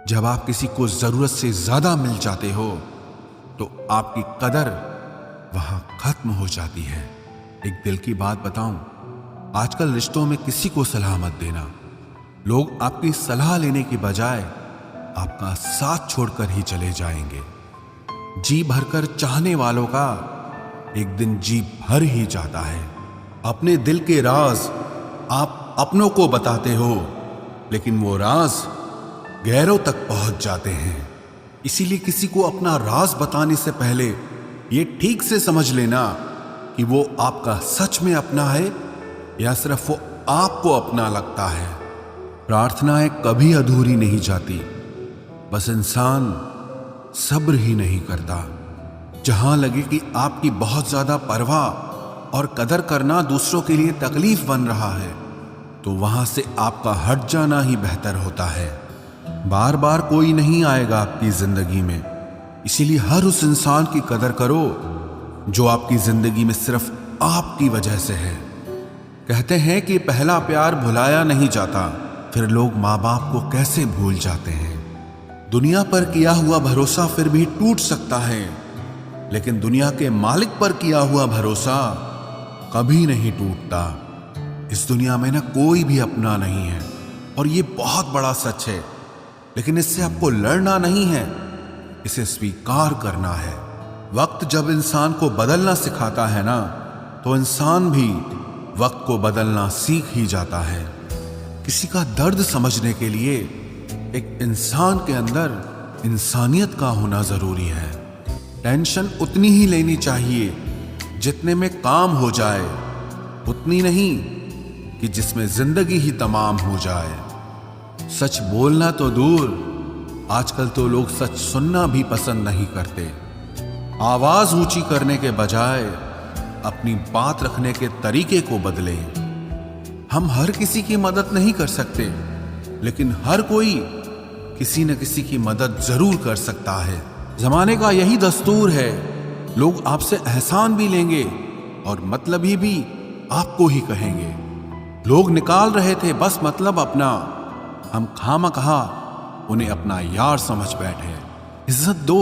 जब आप किसी को जरूरत से ज्यादा मिल जाते हो तो आपकी कदर वहां खत्म हो जाती है। एक दिल की बात बताऊं, आजकल रिश्तों में किसी को सलाह मत देना। लोग आपकी सलाह लेने की बजाय आपका साथ छोड़कर ही चले जाएंगे। जी भरकर चाहने वालों का एक दिन जी भर ही जाता है। अपने दिल के राज आप अपनों को बताते हो, लेकिन वो राज गैरों तक पहुंच जाते हैं। इसीलिए किसी को अपना राज बताने से पहले ये ठीक से समझ लेना कि वो आपका सच में अपना है या सिर्फ वो आपको अपना लगता है। प्रार्थनाएं कभी अधूरी नहीं जाती, बस इंसान सब्र ही नहीं करता। जहां लगे कि आपकी बहुत ज्यादा परवाह और कदर करना दूसरों के लिए तकलीफ बन रहा है, तो वहां से आपका हट जाना ही बेहतर होता है। बार बार कोई नहीं आएगा आपकी जिंदगी में, इसीलिए हर उस इंसान की कदर करो जो आपकी जिंदगी में सिर्फ आपकी वजह से है। कहते हैं कि पहला प्यार भुलाया नहीं जाता, फिर लोग माँ बाप को कैसे भूल जाते हैं। दुनिया पर किया हुआ भरोसा फिर भी टूट सकता है, लेकिन दुनिया के मालिक पर किया हुआ भरोसा कभी नहीं टूटता। इस दुनिया में ना कोई भी अपना नहीं है, और ये बहुत बड़ा सच है। लेकिन इससे आपको लड़ना नहीं है, इसे स्वीकार करना है। वक्त जब इंसान को बदलना सिखाता है ना, तो इंसान भी वक्त को बदलना सीख ही जाता है। किसी का दर्द समझने के लिए एक इंसान के अंदर इंसानियत का होना जरूरी है। टेंशन उतनी ही लेनी चाहिए जितने में काम हो जाए, उतनी नहीं कि जिसमें जिंदगी ही तमाम हो जाए। सच बोलना तो दूर, आजकल तो लोग सच सुनना भी पसंद नहीं करते। आवाज ऊंची करने के बजाय अपनी बात रखने के तरीके को बदलें। हम हर किसी की मदद नहीं कर सकते, लेकिन हर कोई किसी न किसी की मदद जरूर कर सकता है। जमाने का यही दस्तूर है, लोग आपसे एहसान भी लेंगे और मतलबी भी आपको ही कहेंगे। लोग निकाल रहे थे बस मतलब अपना, हम खामखा उन्हें अपना यार समझ बैठे। इज्जत दो,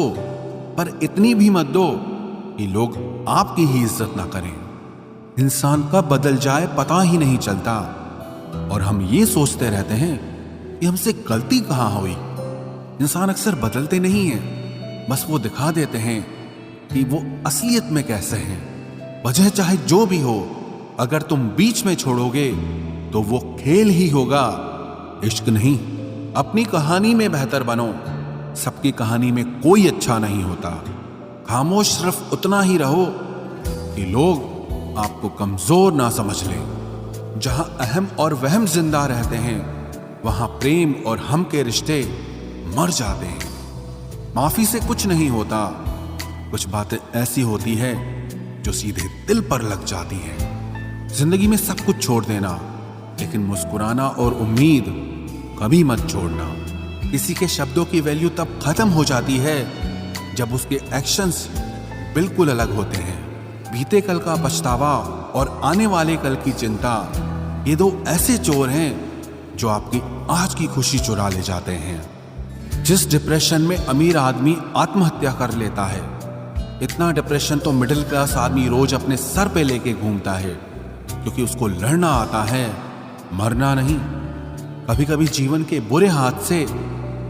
पर इतनी भी मत दो कि लोग आपकी ही इज्जत ना करें। इंसान कब बदल जाए पता ही नहीं चलता, और हम ये सोचते रहते हैं कि हमसे गलती कहाँ हुई। इंसान अक्सर बदलते नहीं हैं, बस वो दिखा देते हैं कि वो असलियत में कैसे हैं। वजह चाहे जो भी हो, अगर तुम बीच में छोड़ोगे तो वो खेल ही होगा, इश्क नहीं। अपनी कहानी में बेहतर बनो, सबकी कहानी में कोई अच्छा नहीं होता। खामोश सिर्फ उतना ही रहो कि लोग आपको कमजोर ना समझ लें। जहां अहम और वहम जिंदा रहते हैं, वहां प्रेम और हम के रिश्ते मर जाते हैं। माफी से कुछ नहीं होता, कुछ बातें ऐसी होती है जो सीधे दिल पर लग जाती हैं। जिंदगी में सब कुछ छोड़ देना, लेकिन मुस्कुराना और उम्मीद कभी मत छोड़ना। किसी के शब्दों की वैल्यू तब खत्म हो जाती है जब उसके एक्शंस बिल्कुल अलग होते हैं। बीते कल का पछतावा और आने वाले कल की चिंता, ये दो ऐसे चोर हैं जो आपकी आज की खुशी चुरा ले जाते हैं। जिस डिप्रेशन में अमीर आदमी आत्महत्या कर लेता है, इतना डिप्रेशन तो मिडिल क्लास आदमी रोज अपने सर पे लेके घूमता है, क्योंकि उसको लड़ना आता है, मरना नहीं। कभी कभी जीवन के बुरे हाथ से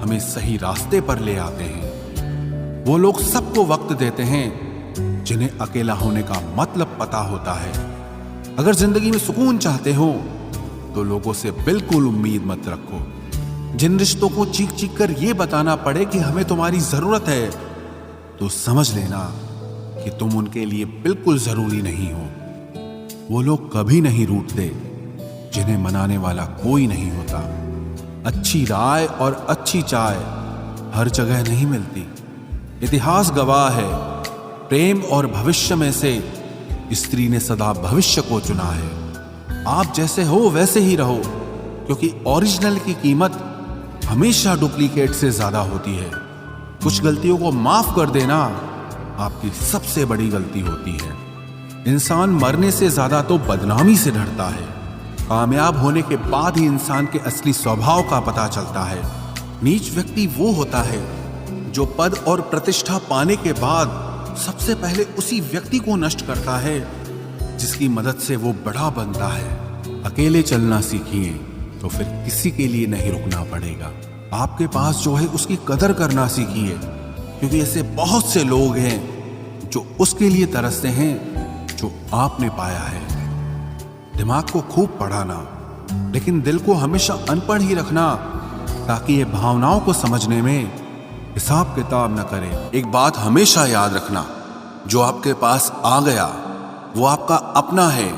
हमें सही रास्ते पर ले आते हैं। वो लोग सबको वक्त देते हैं जिन्हें अकेला होने का मतलब पता होता है। अगर जिंदगी में सुकून चाहते हो तो लोगों से बिल्कुल उम्मीद मत रखो। जिन रिश्तों को चीख चीख कर ये बताना पड़े कि हमें तुम्हारी जरूरत है, तो समझ लेना कि तुम उनके लिए बिल्कुल जरूरी नहीं हो। वो लोग कभी नहीं रूठते जिन्हें मनाने वाला कोई नहीं होता। अच्छी राय और अच्छी चाय हर जगह नहीं मिलती। इतिहास गवाह है, प्रेम और भविष्य में से स्त्री ने सदा भविष्य को चुना है। आप जैसे हो वैसे ही रहो, क्योंकि ओरिजिनल की कीमत हमेशा डुप्लीकेट से ज्यादा होती है। कुछ गलतियों को माफ कर देना आपकी सबसे बड़ी गलती होती है। इंसान मरने से ज्यादा तो बदनामी से डरता है। कामयाब होने के बाद ही इंसान के असली स्वभाव का पता चलता है। नीच व्यक्ति वो होता है जो पद और प्रतिष्ठा पाने के बाद सबसे पहले उसी व्यक्ति को नष्ट करता है जिसकी मदद से वो बड़ा बनता है। अकेले चलना सीखिए तो फिर किसी के लिए नहीं रुकना पड़ेगा। आपके पास जो है उसकी कदर करना सीखिए, क्योंकि ऐसे बहुत से लोग हैं जो उसके लिए तरसते हैं जो आपने पाया है। दिमाग को खूब पढ़ाना, लेकिन दिल को हमेशा अनपढ़ ही रखना, ताकि ये भावनाओं को समझने में हिसाब किताब न करे। एक बात हमेशा याद रखना, जो आपके पास आ गया वो आपका अपना है,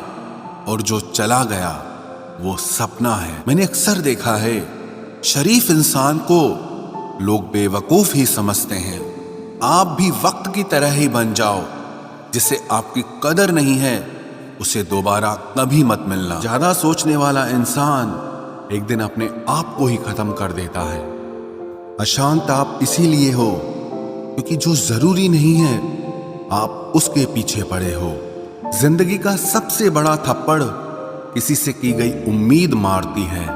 और जो चला गया वो सपना है। मैंने अक्सर देखा है, शरीफ इंसान को लोग बेवकूफ ही समझते हैं। आप भी वक्त की तरह ही बन जाओ। जिसे आपकी कदर नहीं है उसे दोबारा कभी मत मिलना। ज्यादा सोचने वाला इंसान एक दिन अपने आप को ही खत्म कर देता है। अशांत आप इसीलिए हो क्योंकि जो जरूरी नहीं है आप उसके पीछे पड़े हो। जिंदगी का सबसे बड़ा थप्पड़ किसी से की गई उम्मीद मारती है।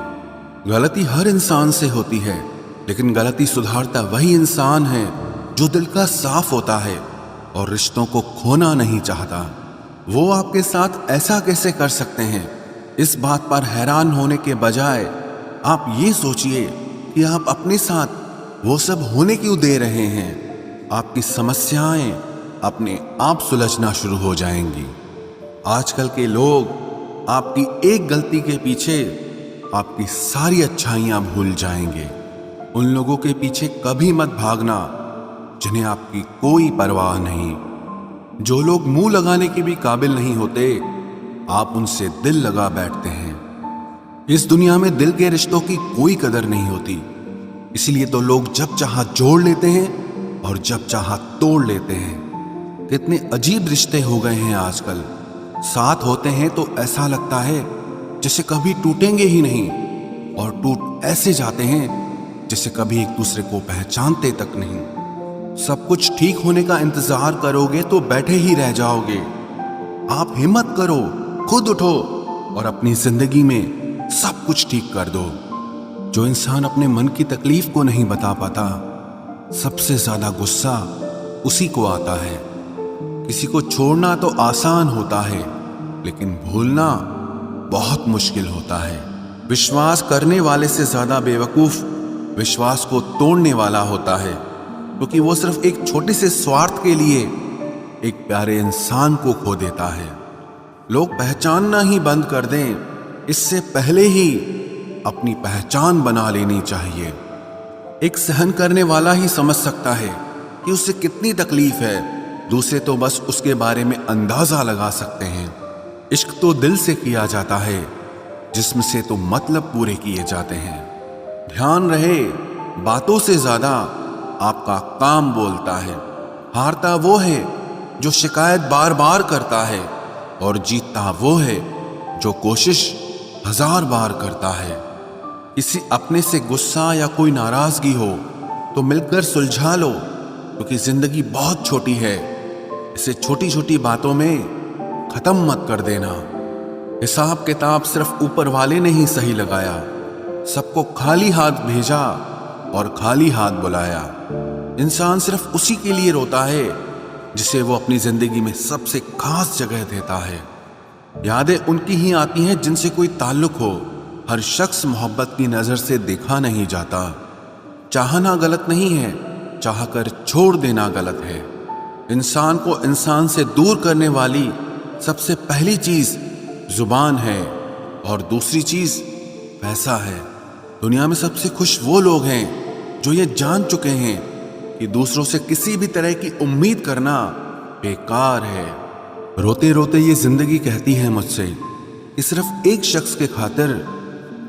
गलती हर इंसान से होती है, लेकिन गलती सुधारता वही इंसान है जो दिल का साफ होता है और रिश्तों को खोना नहीं चाहता। वो आपके साथ ऐसा कैसे कर सकते हैं, इस बात पर हैरान होने के बजाय आप ये सोचिए कि आप अपने साथ वो सब होने क्यों दे रहे हैं। आपकी समस्याएं अपने आप सुलझना शुरू हो जाएंगी। आजकल के लोग आपकी एक गलती के पीछे आपकी सारी अच्छाइयां भूल जाएंगे। उन लोगों के पीछे कभी मत भागना जिन्हें आपकी कोई परवाह नहीं। जो लोग मुंह लगाने के भी काबिल नहीं होते, आप उनसे दिल लगा बैठते हैं। इस दुनिया में दिल के रिश्तों की कोई कदर नहीं होती, इसलिए तो लोग जब चाहा जोड़ लेते हैं और जब चाहा तोड़ लेते हैं। कितने अजीब रिश्ते हो गए हैं आजकल। साथ होते हैं तो ऐसा लगता है जैसे कभी टूटेंगे ही नहीं, और टूट ऐसे जाते हैं जैसे कभी एक दूसरे को पहचानते तक नहीं। सब कुछ ठीक होने का इंतजार करोगे तो बैठे ही रह जाओगे। आप हिम्मत करो, खुद उठो और अपनी जिंदगी में सब कुछ ठीक कर दो। जो इंसान अपने मन की तकलीफ को नहीं बता पाता, सबसे ज्यादा गुस्सा उसी को आता है। किसी को छोड़ना तो आसान होता है, लेकिन भूलना बहुत मुश्किल होता है। विश्वास करने वाले से ज्यादा बेवकूफ विश्वास को तोड़ने वाला होता है, क्योंकि वो सिर्फ एक छोटे से स्वार्थ के लिए एक प्यारे इंसान को खो देता है। लोग पहचानना ही बंद कर दें, इससे पहले ही अपनी पहचान बना लेनी चाहिए। एक सहन करने वाला ही समझ सकता है कि उसे कितनी तकलीफ है, दूसरे तो बस उसके बारे में अंदाजा लगा सकते हैं। इश्क तो दिल से किया जाता है, जिस्म से तो मतलब पूरे किए जाते हैं। ध्यान रहे, बातों से ज्यादा आपका काम बोलता है। हारता वो है जो शिकायत बार बार करता है, और जीतता वो है जो कोशिश 1000 बार करता है। किसी अपने से गुस्सा या कोई नाराजगी हो तो मिलकर सुलझा लो, क्योंकि जिंदगी बहुत छोटी है। इसे छोटी छोटी बातों में खत्म मत कर देना। हिसाब किताब सिर्फ ऊपर वाले ने ही सही लगाया। सबको खाली हाथ भेजा और खाली हाथ बुलाया। इंसान सिर्फ उसी के लिए रोता है जिसे वो अपनी जिंदगी में सबसे खास जगह देता है। यादें उनकी ही आती हैं जिनसे कोई ताल्लुक हो। हर शख्स मोहब्बत की नजर से देखा नहीं जाता। चाहना गलत नहीं है, चाहकर छोड़ देना गलत है। इंसान को इंसान से दूर करने वाली सबसे पहली चीज जुबान है, और दूसरी चीज पैसा है। दुनिया में सबसे खुश वो लोग हैं जो ये जान चुके हैं कि दूसरों से किसी भी तरह की उम्मीद करना बेकार है। रोते रोते ये जिंदगी कहती है मुझसे कि सिर्फ एक शख्स के खातिर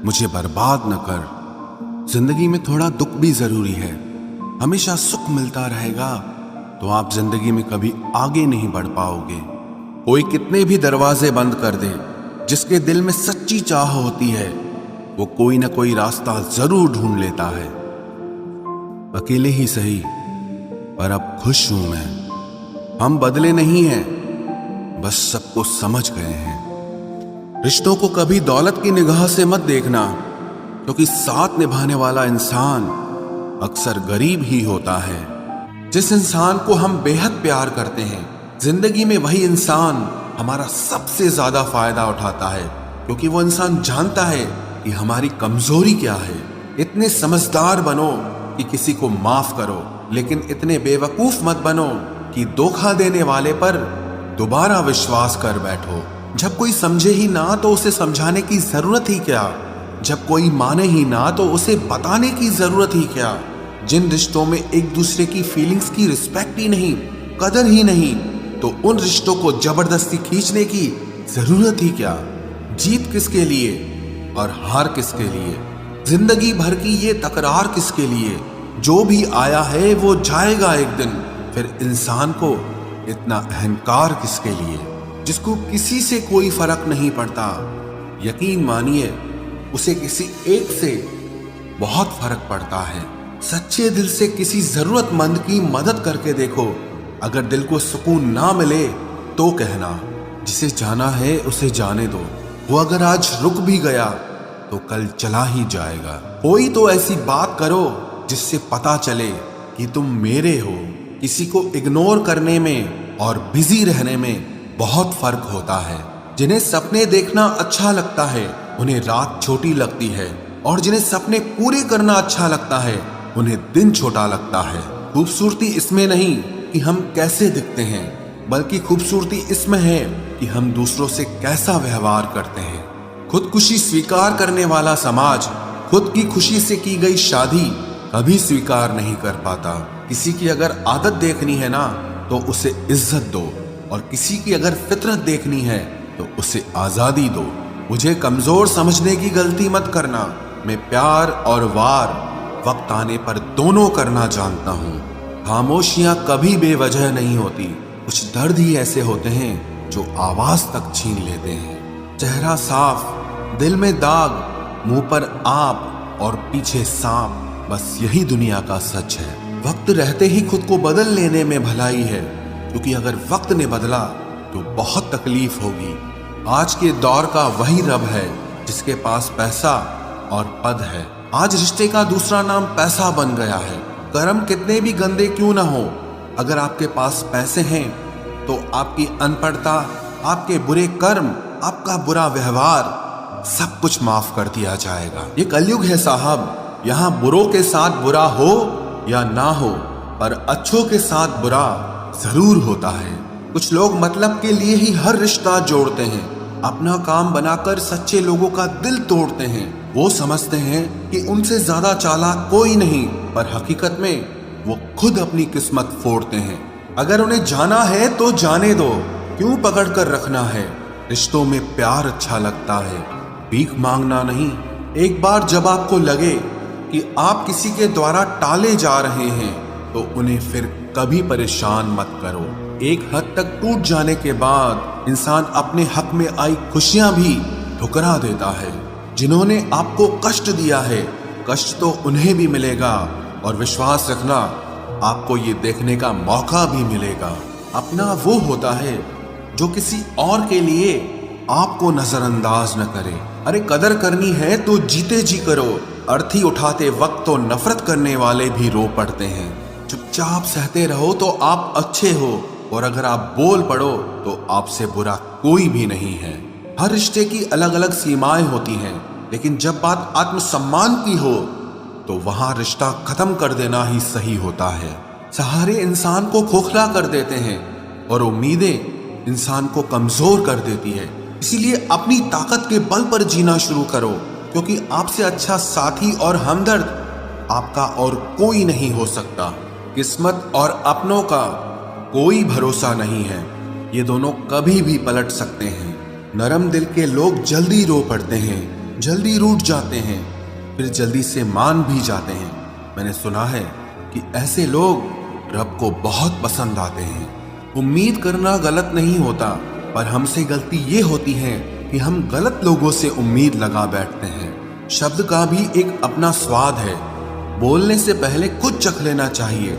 मुझे बर्बाद न कर। जिंदगी में थोड़ा दुख भी जरूरी है। हमेशा सुख मिलता रहेगा तो आप जिंदगी में कभी आगे नहीं बढ़ पाओगे। कोई कितने भी दरवाजे बंद कर दे, जिसके दिल में सच्ची चाह होती है वो कोई ना कोई रास्ता जरूर ढूंढ लेता है। अकेले ही सही, पर अब खुश हूं मैं। हम बदले नहीं हैं, बस सबको समझ गए हैं। रिश्तों को कभी दौलत की निगाह से मत देखना, क्योंकि साथ निभाने वाला इंसान अक्सर गरीब ही होता है। जिस इंसान को हम बेहद प्यार करते हैं, जिंदगी में वही इंसान हमारा सबसे ज्यादा फायदा उठाता है, क्योंकि वो इंसान जानता है कि हमारी कमजोरी क्या है। इतने समझदार बनो कि किसी को माफ करो, लेकिन इतने बेवकूफ मत बनो कि धोखा देने वाले पर दोबारा विश्वास कर बैठो। जब कोई समझे ही ना तो उसे समझाने की जरूरत ही क्या, जब कोई माने ही ना तो उसे बताने की जरूरत ही क्या। जिन रिश्तों में एक दूसरे की फीलिंग्स की रिस्पेक्ट ही नहीं, कदर ही नहीं, तो उन रिश्तों को जबरदस्ती खींचने की जरूरत ही क्या। जीत किसके लिए और हार किसके लिए, जिंदगी भर की ये तकरार किसके लिए। जो भी आया है वो जाएगा एक दिन, फिर इंसान को इतना अहंकार किसके लिए, जिसको किसी से कोई फर्क नहीं पड़ता। यकीन मानिए उसे किसी एक से बहुत फर्क पड़ता है। सच्चे दिल से किसी जरूरतमंद की मदद करके देखो। अगर दिल को सुकून ना मिले तो कहना, जिसे जाना है उसे जाने दो। वो अगर आज रुक भी गया तो कल चला ही जाएगा। कोई तो ऐसी बात करो जिससे पता चले कि तुम मेरे हो। किसी को इग्नोर करने में और बिजी रहने में बहुत फर्क होता है। जिन्हें सपने देखना अच्छा लगता है उन्हें रात छोटी लगती है, और जिन्हें सपने पूरे करना अच्छा लगता है उन्हें दिन छोटा लगता है। खूबसूरती इसमें नहीं कि हम कैसे दिखते हैं, बल्कि खूबसूरती इसमें है कि हम दूसरों से कैसा व्यवहार करते हैं। खुदकुशी स्वीकार करने वाला समाज खुद की खुशी से की गई शादी कभी स्वीकार नहीं कर पाता। किसी की अगर आदत देखनी है ना तो उसे इज्जत दो, और किसी की अगर फितरत देखनी है तो उसे आजादी दो। मुझे कमजोर समझने की गलती मत करना। मैं प्यार और वार वक्त आने पर दोनों करना जानता हूँ। खामोशियां कभी बेवजह नहीं होती। कुछ दर्द ही ऐसे होते हैं जो आवाज तक छीन लेते हैं। चेहरा साफ, दिल में दाग, मुंह पर आप और पीछे सांप, बस यही दुनिया का सच है। वक्त रहते ही खुद को बदल लेने में भलाई है, क्योंकि अगर वक्त ने बदला तो बहुत तकलीफ होगी। आज के दौर का वही रब है जिसके पास पैसा और पद है। आज रिश्ते का दूसरा नाम पैसा बन गया है। कर्म कितने भी गंदे क्यों ना हो, अगर आपके पास पैसे हैं तो आपकी अनपढ़ता, आपके बुरे कर्म, आपका बुरा व्यवहार सब कुछ माफ कर दिया जाएगा। ये कलयुग है साहब, यहाँ बुरों के साथ बुरा हो या ना हो, पर अच्छों के साथ बुरा जरूर होता है। कुछ लोग मतलब के लिए ही हर रिश्ता जोड़ते हैं, अपना काम बनाकर सच्चे लोगों का दिल तोड़ते हैं। वो समझते हैं कि उनसे ज्यादा चालाक कोई नहीं, पर हकीकत में वो खुद अपनी किस्मत फोड़ते हैं। अगर उन्हें जाना है तो जाने दो, क्यों पकड़ कर रखना है। रिश्तों में प्यार अच्छा लगता है, भीख मांगना नहीं। एक बार जब आपको लगे कि आप किसी के द्वारा टाले जा रहे हैं तो उन्हें फिर कभी परेशान मत करो। एक हद तक टूट जाने के बाद इंसान अपने हक में आई खुशियां भी ठुकरा देता है। जिन्होंने आपको कष्ट दिया है, कष्ट तो उन्हें भी मिलेगा, और विश्वास रखना आपको ये देखने का मौका भी मिलेगा। अपना वो होता है जो किसी और के लिए आपको नजरअंदाज न करे। अरे कदर करनी है तो जीते जी करो। अर्थी उठाते वक्त तो नफरत करने वाले भी रो पड़ते हैं। चुपचाप सहते रहो तो आप अच्छे हो, और अगर आप बोल पड़ो तो आपसे बुरा कोई भी नहीं है। हर रिश्ते की अलग अलग सीमाएं होती हैं, लेकिन जब बात आत्मसम्मान की हो तो वहां रिश्ता खत्म कर देना ही सही होता है। सहारे इंसान को खोखला कर देते हैं और उम्मीदें इंसान को कमजोर कर देती है। इसीलिए अपनी ताकत के बल पर जीना शुरू करो, क्योंकि आपसे अच्छा साथी और हमदर्द आपका और कोई नहीं हो सकता। किस्मत और अपनों का कोई भरोसा नहीं है, ये दोनों कभी भी पलट सकते हैं। नरम दिल के लोग जल्दी रो पड़ते हैं, जल्दी रूठ जाते हैं, फिर जल्दी से मान भी जाते हैं। मैंने सुना है कि ऐसे लोग रब को बहुत पसंद आते हैं। उम्मीद करना गलत नहीं होता, पर हमसे गलती ये होती है कि हम गलत लोगों से उम्मीद लगा बैठते हैं। शब्द का भी एक अपना स्वाद है, बोलने से पहले खुद चख लेना चाहिए।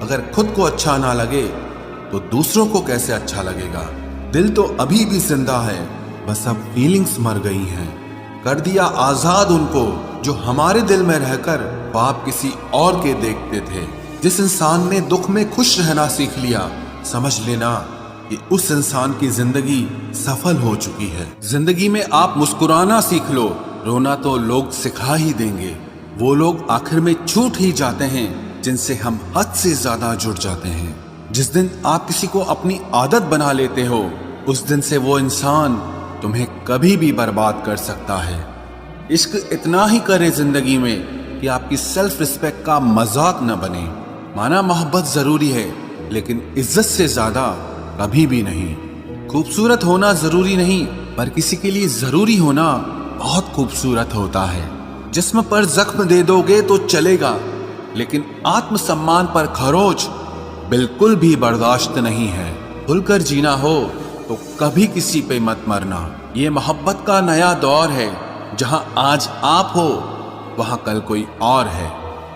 अगर खुद को अच्छा ना लगे तो दूसरों को कैसे अच्छा लगेगा। दिल तो अभी भी जिंदा है, बस अब फीलिंग्स मर गई हैं। कर दिया आजाद उनको जो हमारे दिल में रहकर ख्वाब किसी और के देखते थे। जिस इंसान ने दुख में खुश रहना सीख लिया, समझ लेना कि उस इंसान की जिंदगी सफल हो चुकी है। जिंदगी में आप मुस्कुराना सीख लो, रोना तो लोग सिखा ही देंगे। वो लोग आखिर में छूट ही जाते हैं जिनसे हम हद से ज्यादा जुड़ जाते हैं। जिस दिन आप किसी को अपनी आदत बना लेते हो, उस दिन से वो इंसान तुम्हें कभी भी बर्बाद कर सकता है। इश्क इतना ही करे जिंदगी में कि आपकी सेल्फ रिस्पेक्ट का मजाक न बने। माना मोहब्बत जरूरी है, लेकिन इज्जत से ज्यादा कभी भी नहीं। खूबसूरत होना जरूरी नहीं, पर किसी के लिए जरूरी होना बहुत खूबसूरत होता है। जिस्म पर जख्म दे दोगे तो चलेगा, लेकिन आत्मसम्मान पर खरोच बिल्कुल भी बर्दाश्त नहीं है। खुलकर जीना हो तो कभी किसी पे मत मरना। ये मोहब्बत का नया दौर है, जहां आज आप हो वहां कल कोई और है।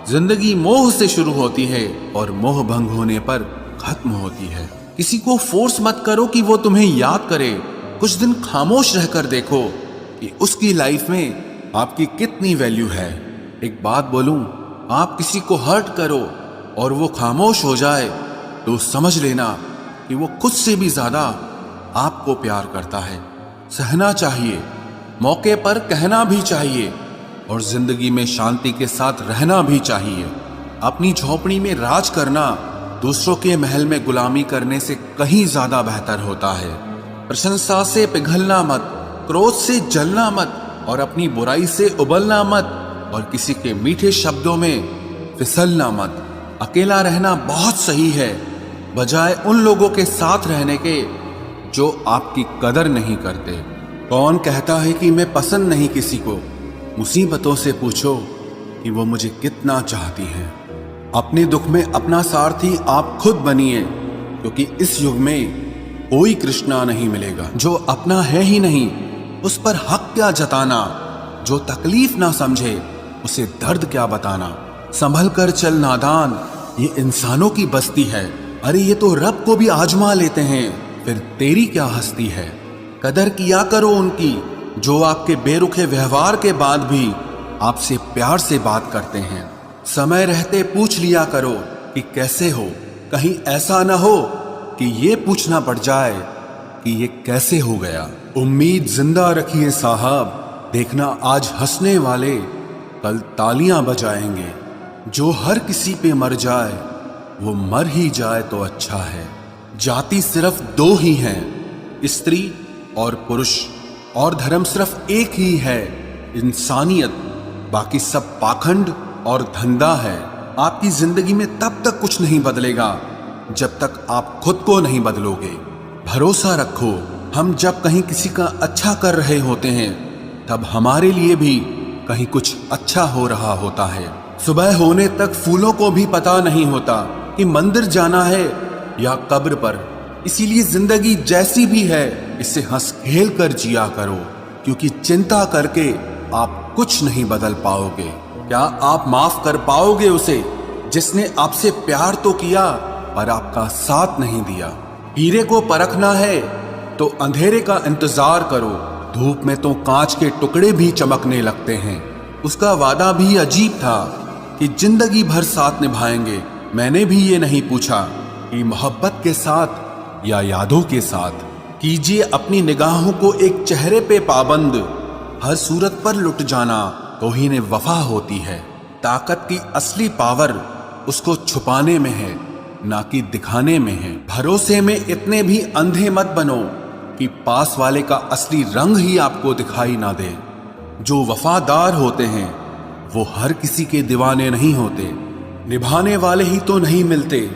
जिंदगी मोह से शुरू होती है और मोह भंग होने पर खत्म होती है। किसी को फोर्स मत करो कि वो तुम्हें याद करे। कुछ दिन खामोश रहकर देखो कि उसकी लाइफ में आपकी कितनी वैल्यू है। एक बात बोलूं, आप किसी को हर्ट करो और वो खामोश हो जाए तो समझ लेना कि वो खुद से भी ज्यादा आपको प्यार करता है। सहना चाहिए, मौके पर कहना भी चाहिए, और जिंदगी में शांति के साथ रहना भी चाहिए। अपनी झोपड़ी में राज करना दूसरों के महल में गुलामी करने से कहीं ज्यादा बेहतर होता है। प्रशंसा से पिघलना मत, क्रोध से जलना मत, और अपनी बुराई से उबलना मत, और किसी के मीठे शब्दों में फिसलना मत। अकेला रहना बहुत सही है, बजाय उन लोगों के साथ रहने के जो आपकी कदर नहीं करते। कौन कहता है कि मैं पसंद नहीं किसी को? मुसीबतों से पूछो कि वो मुझे कितना चाहती हैं। अपने दुख में अपना सारथी आप खुद बनिए, क्योंकि इस युग में कोई कृष्णा नहीं मिलेगा। जो अपना है ही नहीं, उस पर हक क्या जताना? जो तकलीफ ना समझे, उसे दर्द क्या बताना? संभल कर चल नादान, ये इंसानों की बस्ती है। अरे ये तो रब को भी आजमा लेते हैं, फिर तेरी क्या हस्ती है? कदर किया करो उनकी जो आपके बेरुखे व्यवहार के बाद भी आपसे प्यार से बात करते हैं। समय रहते पूछ लिया करो कि कैसे हो, कहीं ऐसा ना हो कि ये पूछना पड़ जाए कि ये कैसे हो गया। उम्मीद जिंदा रखिए साहब, देखना आज हंसने वाले कल तालियां बजाएंगे। जो हर किसी पे मर जाए वो मर ही जाए तो अच्छा है। जाति सिर्फ दो ही हैं, स्त्री और पुरुष, और धर्म सिर्फ एक ही है, इंसानियत। बाकी सब पाखंड और धंधा है। आपकी जिंदगी में तब तक कुछ नहीं बदलेगा जब तक आप खुद को नहीं बदलोगे। भरोसा रखो, हम जब कहीं किसी का अच्छा कर रहे होते हैं तब हमारे लिए भी कहीं कुछ अच्छा हो रहा होता है। सुबह होने तक फूलों को भी पता नहीं होता कि मंदिर जाना है या कब्र पर। इसीलिए जिंदगी जैसी भी है, इसे हंस खेल कर जिया करो, क्योंकि चिंता करके आप कुछ नहीं बदल पाओगे। क्या आप माफ कर पाओगे उसे जिसने आपसे प्यार तो किया पर आपका साथ नहीं दिया? हीरे को परखना है तो अंधेरे का इंतजार करो। धूप में तो कांच के टुकड़े भी चमकने लगते हैं। उसका वादा भी अजीब था कि जिंदगी भर साथ निभाएंगे। मैंने भी ये नहीं पूछा कि मोहब्बत के साथ या यादों के साथ। कीजिए अपनी निगाहों को एक चेहरे पे पाबंद, हर सूरत पर लुट जाना तौहीन वफा होती है। ताकत की असली पावर उसको छुपाने में है, ना कि दिखाने में है। भरोसे में इतने भी अंधे मत बनो कि पास वाले का असली रंग ही आपको दिखाई ना दे। जो वफादार होते हैं वो हर किसी के दीवाने नहीं होते। निभाने वाले ही तो नहीं मिलते,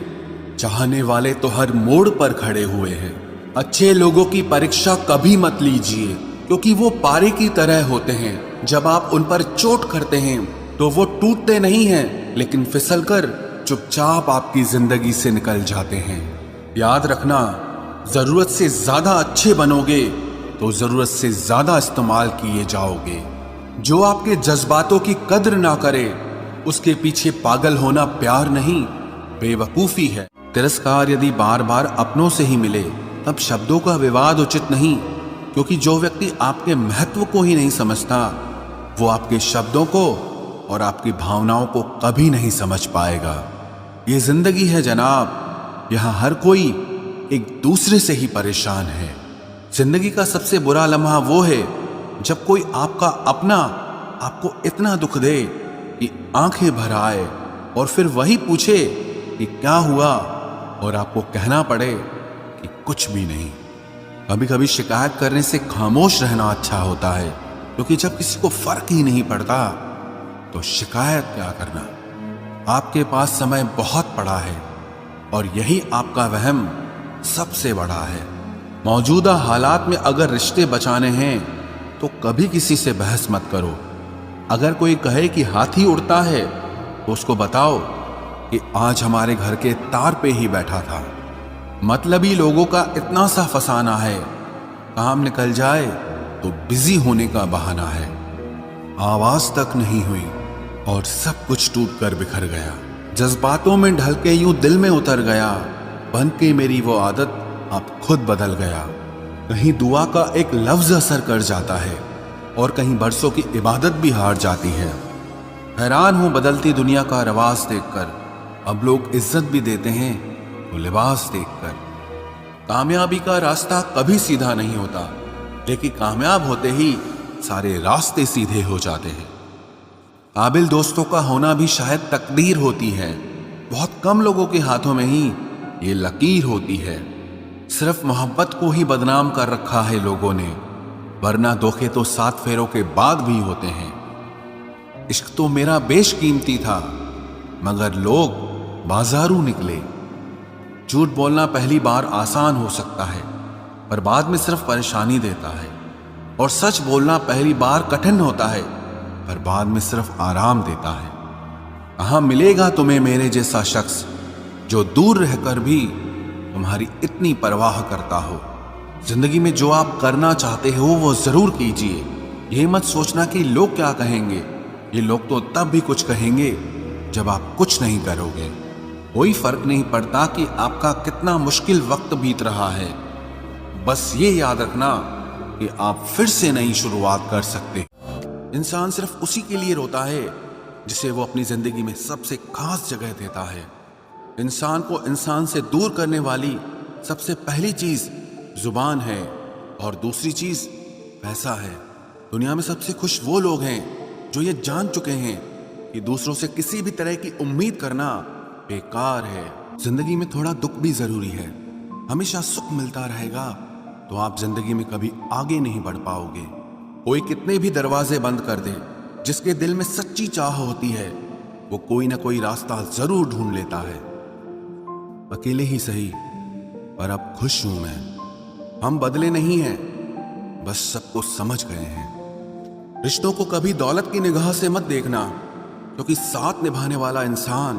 चाहने वाले तो हर मोड़ पर खड़े हुए हैं। अच्छे लोगों की परीक्षा कभी मत लीजिए, क्योंकि वो पारे की तरह होते हैं। जब आप उन पर चोट करते हैं तो वो टूटते नहीं हैं, लेकिन फिसलकर चुपचाप आपकी जिंदगी से निकल जाते हैं। याद रखना, जरूरत से ज्यादा अच्छे बनोगे तो जरूरत से ज्यादा इस्तेमाल किए जाओगे। जो आपके जज्बातों की कद्र ना करे, उसके पीछे पागल होना प्यार नहीं, बेवकूफी है। तिरस्कार यदि बार बार अपनों से ही मिले तब शब्दों का विवाद उचित नहीं, क्योंकि जो व्यक्ति आपके महत्व को ही नहीं समझता वो आपके शब्दों को और आपकी भावनाओं को कभी नहीं समझ पाएगा। ये जिंदगी है जनाब, यहाँ हर कोई एक दूसरे से ही परेशान है। जिंदगी का सबसे बुरा लम्हा वो है जब कोई आपका अपना आपको इतना दुख दे कि आंखें भर आए और फिर वही पूछे कि क्या हुआ और आपको कहना पड़े कि कुछ भी नहीं। कभी कभी शिकायत करने से खामोश रहना अच्छा होता है, क्योंकि जब किसी को फर्क ही नहीं पड़ता तो शिकायत क्या करना। आपके पास समय बहुत पड़ा है और यही आपका वहम सबसे बड़ा है। मौजूदा हालात में अगर रिश्ते बचाने हैं तो कभी किसी से बहस मत करो। अगर कोई कहे कि हाथी उड़ता है तो उसको बताओ कि आज हमारे घर के तार पे ही बैठा था। मतलबी लोगों का इतना सा फसाना है, काम निकल जाए तो बिजी होने का बहाना है। आवाज तक नहीं हुई और सब कुछ टूट कर बिखर गया। जज्बातों में ढल के यूं दिल में उतर गया, बन के मेरी वो आदत अब खुद बदल गया। कहीं दुआ का एक लफ्ज असर कर जाता है और कहीं बरसों की इबादत भी हार जाती है। हैरान हूं बदलती दुनिया का रवाज देखकर, अब लोग इज्जत भी देते हैं तो लिबास देखकर। कामयाबी का रास्ता कभी सीधा नहीं होता, लेकिन कामयाब होते ही सारे रास्ते सीधे हो जाते हैं। काबिल दोस्तों का होना भी शायद तकदीर होती है। बहुत कम लोगों के हाथों में ही ये लकीर होती है। सिर्फ मोहब्बत को ही बदनाम कर रखा है लोगों ने, वरना धोखे तो 7 फेरों के बाद भी होते हैं। इश्क तो मेरा बेशकीमती था, मगर लोग बाजारू निकले। झूठ बोलना पहली बार आसान हो सकता है, पर बाद में सिर्फ परेशानी देता है। और सच बोलना पहली बार कठिन होता है, पर बाद में सिर्फ आराम देता है। कहाँ मिलेगा तुम्हें मेरे जैसा शख्स जो दूर रहकर भी तुम्हारी इतनी परवाह करता हो। जिंदगी में जो आप करना चाहते हो वो जरूर कीजिए। ये मत सोचना कि लोग क्या कहेंगे। ये लोग तो तब भी कुछ कहेंगे जब आप कुछ नहीं करोगे। कोई फर्क नहीं पड़ता कि आपका कितना मुश्किल वक्त बीत रहा है, बस ये याद रखना कि आप फिर से नई शुरुआत कर सकते। इंसान सिर्फ उसी के लिए रोता है जिसे वो अपनी जिंदगी में सबसे खास जगह देता है। इंसान को इंसान से दूर करने वाली सबसे पहली चीज जुबान है और दूसरी चीज पैसा है। दुनिया में सबसे खुश वो लोग हैं जो ये जान चुके हैं कि दूसरों से किसी भी तरह की उम्मीद करना बेकार है। जिंदगी में थोड़ा दुख भी जरूरी है। हमेशा सुख मिलता रहेगा तो आप जिंदगी में कभी आगे नहीं बढ़ पाओगे। कोई कितने भी दरवाजे बंद कर दे, जिसके दिल में सच्ची चाह होती है वो कोई ना कोई रास्ता जरूर ढूंढ लेता है। अकेले ही सही, पर अब खुश हूं मैं। हम बदले नहीं हैं, बस सबको समझ गए हैं। रिश्तों को कभी दौलत की निगाह से मत देखना, क्योंकि साथ निभाने वाला इंसान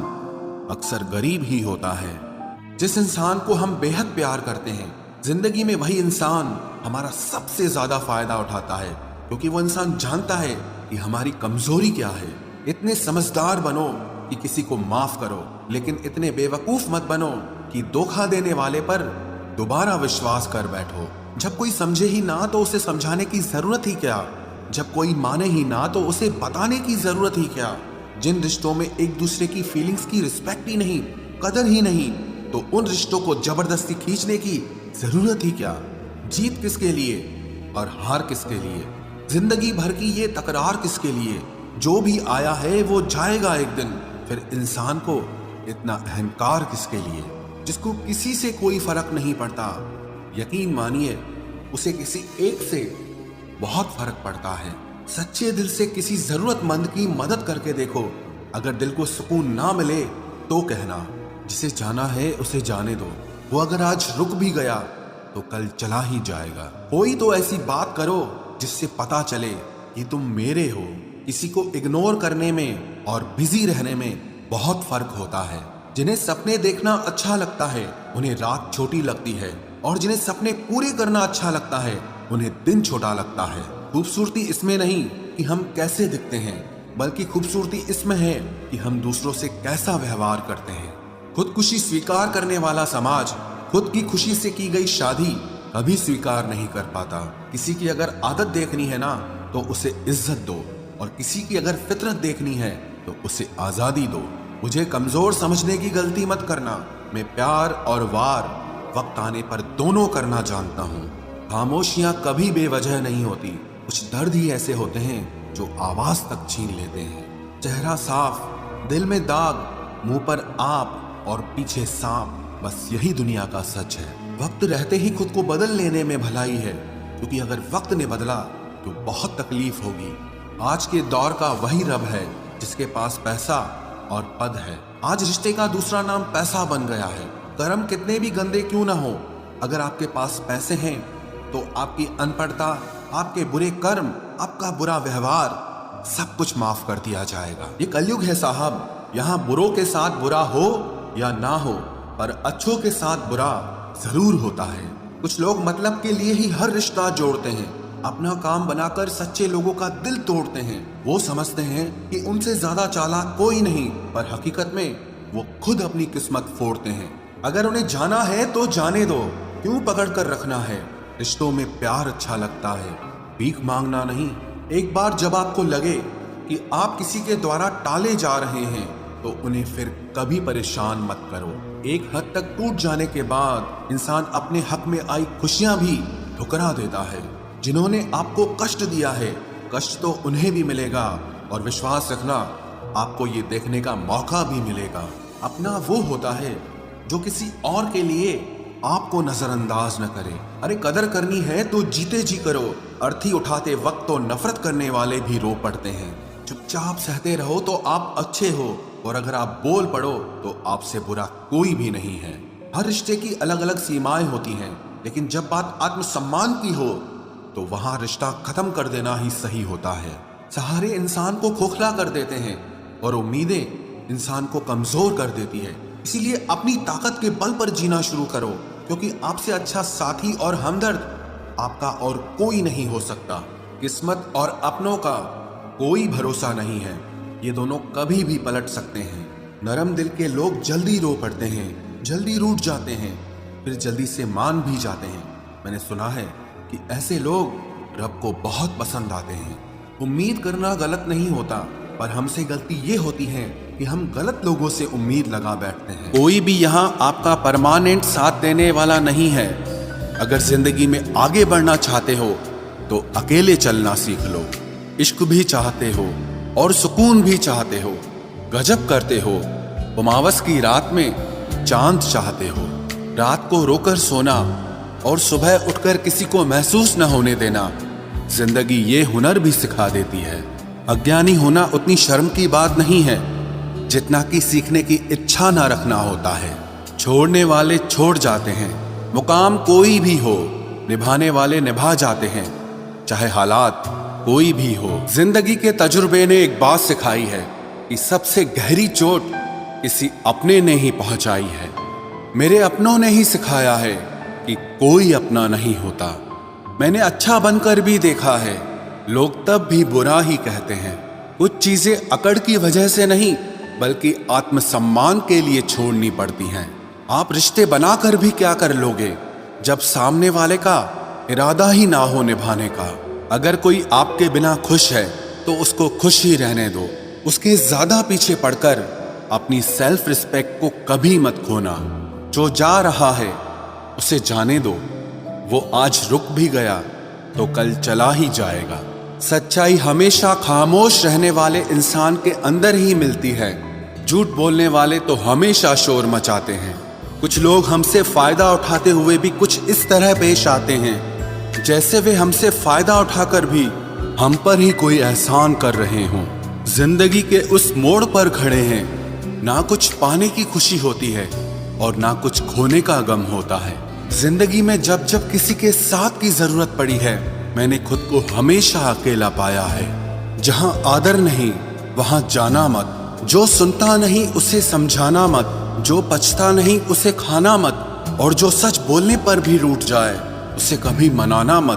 अक्सर गरीब ही होता है। जिस इंसान को हम बेहद प्यार करते हैं, जिंदगी में वही इंसान हमारा सबसे ज्यादा फायदा उठाता है, क्योंकि वो इंसान जानता है कि हमारी कमजोरी क्या है। इतने समझदार बनो कि किसी को माफ करो, लेकिन इतने बेवकूफ मत बनो कि धोखा देने वाले पर दोबारा विश्वास कर बैठो। जब कोई समझे ही ना तो उसे समझाने की जरूरत ही क्या। जब कोई माने ही ना तो उसे बताने की जरूरत ही क्या। जिन रिश्तों में एक दूसरे की फीलिंग्स की रिस्पेक्ट ही नहीं, कदर ही नहीं, तो उन रिश्तों को जबरदस्ती खींचने की जरूरत ही क्या। जीत किसके लिए और हार किसके लिए? जिंदगी भर की ये तकरार किसके लिए? जो भी आया है वो जाएगा एक दिन। फिर इंसान को इतना अहंकार किसके लिए, जिसको किसी से कोई फर्क नहीं पड़ता? यकीन मानिए, उसे किसी एक से बहुत फर्क पड़ता है। सच्चे दिल से किसी जरूरतमंद की मदद करके देखो। अगर दिल को सुकून ना मिले तो कहना, जिसे जाना है उसे जाने दो। वो अगर आज रुक भी गया तो कल चला ही जाएगा। कोई तो ऐसी बात करो जिससे पता चले कि तुम मेरे हो। किसी को इग्नोर करने में और बिजी रहने में बहुत फर्क होता है। जिन्हें सपने देखना अच्छा लगता है उन्हें रात छोटी लगती है, और जिन्हें सपने पूरे करना अच्छा लगता है उन्हें दिन छोटा लगता है। खूबसूरती इसमें नहीं कि हम कैसे दिखते हैं, बल्कि खूबसूरती इसमें है कि हम दूसरों से कैसा व्यवहार करते हैं। खुदकुशी स्वीकार करने वाला समाज खुद की खुशी से की गई शादी कभी स्वीकार नहीं कर पाता। किसी की अगर आदत देखनी है ना तो उसे इज्जत दो, और किसी की अगर फितरत देखनी है तो उसे आजादी दो। मुझे कमजोर समझने की गलती मत करना। मैं प्यार और वार वक्त आने पर दोनों करना जानता हूँ। खामोशियां कभी बेवजह नहीं होती। कुछ दर्द ही ऐसे होते हैं जो आवाज तक छीन लेते हैं। चेहरा साफ, दिल में दाग, मुंह पर आप और पीछे सांप, बस यही दुनिया का सच है। वक्त रहते ही खुद को बदल लेने में भलाई है, क्योंकि अगर वक्त ने बदला तो बहुत तकलीफ होगी। आज के दौर का वही रब है जिसके पास पैसा और पद है। आज रिश्ते का दूसरा नाम पैसा बन गया है। कर्म कितने भी गंदे क्यों ना हो, अगर आपके पास पैसे हैं तो आपकी अनपढ़ता, आपके बुरे कर्म, आपका बुरा व्यवहार सब कुछ माफ कर दिया जाएगा। ये कलयुग है साहब। यहाँ बुरों के साथ बुरा हो या ना हो, पर अच्छों के साथ बुरा जरूर होता है। कुछ लोग मतलब के लिए ही हर रिश्ता जोड़ते हैं, अपना काम बनाकर सच्चे लोगों का दिल तोड़ते हैं। वो समझते हैं कि उनसे ज्यादा चालाक कोई नहीं, पर हकीकत में वो खुद अपनी किस्मत फोड़ते हैं। अगर उन्हें जाना है तो जाने दो, क्यों पकड़ कर रखना है। रिश्तों में प्यार अच्छा लगता है, भीख मांगना नहीं। एक बार जब आपको लगे कि आप किसी के द्वारा टाले जा रहे हैं तो उन्हें फिर कभी परेशान मत करो। एक हद तक टूट जाने के बाद इंसान अपने हक में आई खुशियां भी ठुकरा देता है। जिन्होंने आपको कष्ट दिया है, कष्ट तो उन्हें भी मिलेगा, और विश्वास रखना आपको ये देखने का मौका भी मिलेगा। अपना वो होता है जो किसी और के लिए आपको नजरअंदाज न करे। अरे कदर करनी है तो जीते जी करो। अर्थी उठाते वक्त तो नफरत करने वाले भी रो पड़ते हैं। चुपचाप सहते रहो तो आप अच्छे हो, और अगर आप बोल पड़ो तो आपसे बुरा कोई भी नहीं है। हर रिश्ते की अलग अलग सीमाएं होती हैं, लेकिन जब बात आत्मसम्मान की हो तो वहां रिश्ता खत्म कर देना ही सही होता है। सहारे इंसान को खोखला कर देते हैं और उम्मीदें इंसान को कमजोर कर देती है। इसीलिए अपनी ताकत के बल पर जीना शुरू करो, क्योंकि आपसे अच्छा साथी और हमदर्द आपका और कोई नहीं हो सकता। किस्मत और अपनों का कोई भरोसा नहीं है, ये दोनों कभी भी पलट सकते हैं। नरम दिल के लोग जल्दी रो पड़ते हैं, जल्दी रूठ जाते हैं, फिर जल्दी से मान भी जाते हैं। मैंने सुना है कि ऐसे लोग रब को बहुत पसंद आते हैं। उम्मीद करना गलत नहीं होता, पर हमसे गलती ये होती है कि हम गलत लोगों से उम्मीद लगा बैठते हैं। कोई भी यहाँ आपका परमानेंट साथ देने वाला नहीं है। अगर जिंदगी में आगे बढ़ना चाहते हो तो अकेले चलना सीख लो। इश्क भी चाहते हो और सुकून भी चाहते हो, गजब करते हो। उमावस की रात में चांद चाहते हो। रात को रोकर सोना और सुबह उठकर किसी को महसूस न होने देना, जिंदगी ये हुनर भी सिखा देती है। अज्ञानी होना उतनी शर्म की बात नहीं है जितना कि सीखने की इच्छा ना रखना होता है। छोड़ने वाले छोड़ जाते हैं, मुकाम कोई भी हो, निभाने वाले निभा जाते हैं, चाहे हालात कोई भी हो। जिंदगी के तजुर्बे ने एक बात सिखाई है कि सबसे गहरी चोट किसी अपने ने ही पहुंचाई है। मेरे अपनों ने ही सिखाया है कि कोई अपना नहीं होता। मैंने अच्छा बनकर भी देखा है, लोग तब भी बुरा ही कहते हैं। कुछ चीजें अकड़ की वजह से नहीं, बल्कि आत्मसम्मान के लिए छोड़नी पड़ती हैं। आप रिश्ते बनाकर भी क्या कर लोगे जब सामने वाले का इरादा ही ना हो निभाने का। अगर कोई आपके बिना खुश है तो उसको खुश ही रहने दो। उसके ज्यादा पीछे पड़कर अपनी सेल्फ रिस्पेक्ट को कभी मत खोना। जो जा रहा है उसे जाने दो, वो आज रुक भी गया तो कल चला ही जाएगा। सच्चाई हमेशा खामोश रहने वाले इंसान के अंदर ही मिलती है। झूठ बोलने वाले तो हमेशा शोर मचाते हैं। कुछ लोग हमसे फायदा उठाते हुए भी कुछ इस तरह पेश आते हैं जैसे वे हमसे फायदा उठाकर भी हम पर ही कोई एहसान कर रहे हों। जिंदगी के उस मोड़ पर खड़े हैं, ना कुछ पाने की खुशी होती है और ना कुछ खोने का गम होता है। जिंदगी में जब जब किसी के साथ की जरूरत पड़ी है, मैंने खुद को हमेशा अकेला पाया है। जहां आदर नहीं वहां जाना मत, जो सुनता नहीं उसे समझाना मत, जो पछता नहीं उसे खाना मत, और जो सच बोलने पर भी रूठ जाए उसे कभी मनाना मत।